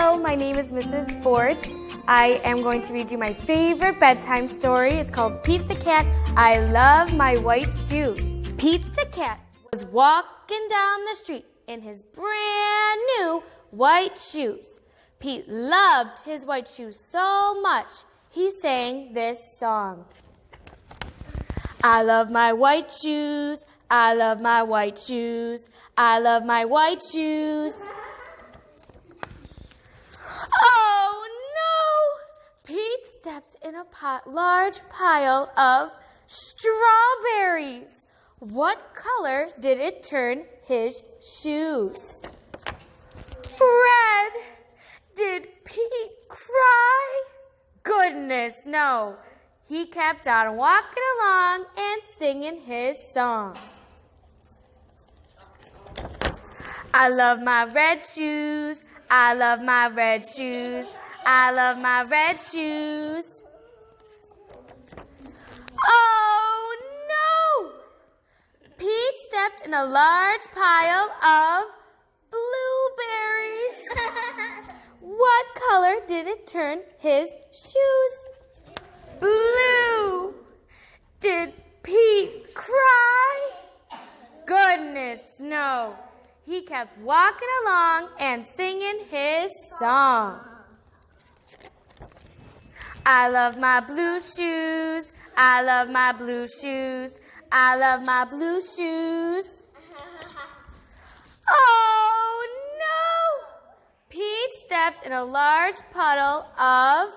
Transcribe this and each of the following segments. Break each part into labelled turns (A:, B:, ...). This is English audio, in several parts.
A: Hello, my name is Mrs. Bortz. I am going to read you my favorite bedtime story. It's called Pete the Cat, I Love My White Shoes. Pete the Cat was walking down the street in his brand new white shoes. Pete loved his white shoes so much, he sang this song. I love my white shoes, I love my white shoes, I love my white shoes. Oh no! Pete stepped in a large pile of strawberries. What color did it turn his shoes? Red. Did Pete cry? Goodness, no. He kept on walking along and singing his song. I love my red shoes, I love my red shoes, I love my red shoes. Oh no! Pete stepped in a large pile of blueberries. What color did it turn his shoes? Blue. Did Pete cry? Goodness, no. He kept walking along and singing his song. I love my blue shoes, I love my blue shoes, I love my blue shoes. Oh no! Pete stepped in a large puddle of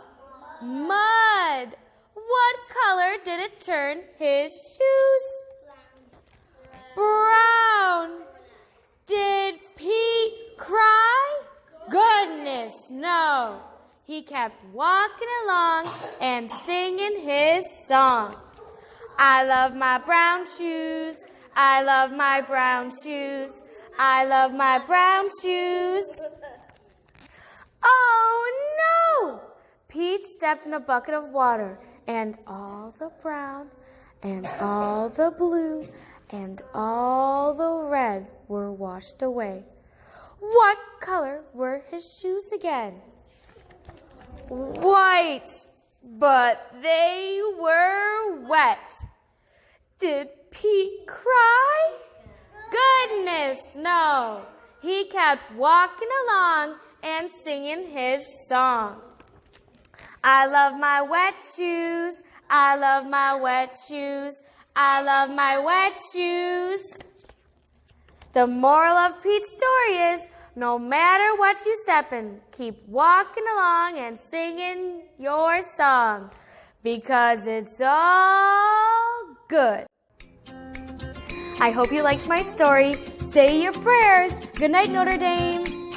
A: mud. What color did it turn his shoes? Brown. Did Pete cry? Goodness, no. He kept walking along and singing his song. I love my brown shoes, I love my brown shoes, I love my brown shoes. Oh no! Pete stepped in a bucket of water, and all the brown, and all the blue, and all the red were washed away. What color were his shoes again? White, but they were wet. Did Pete cry? Goodness, no. He kept walking along and singing his song. I love my wet shoes, I love my wet shoes, I love my wet shoes. The moral of Pete's story is, no matter what you step in, keep walking along and singing your song, because it's all good. I hope you liked my story. Say your prayers. Good night, Notre Dame.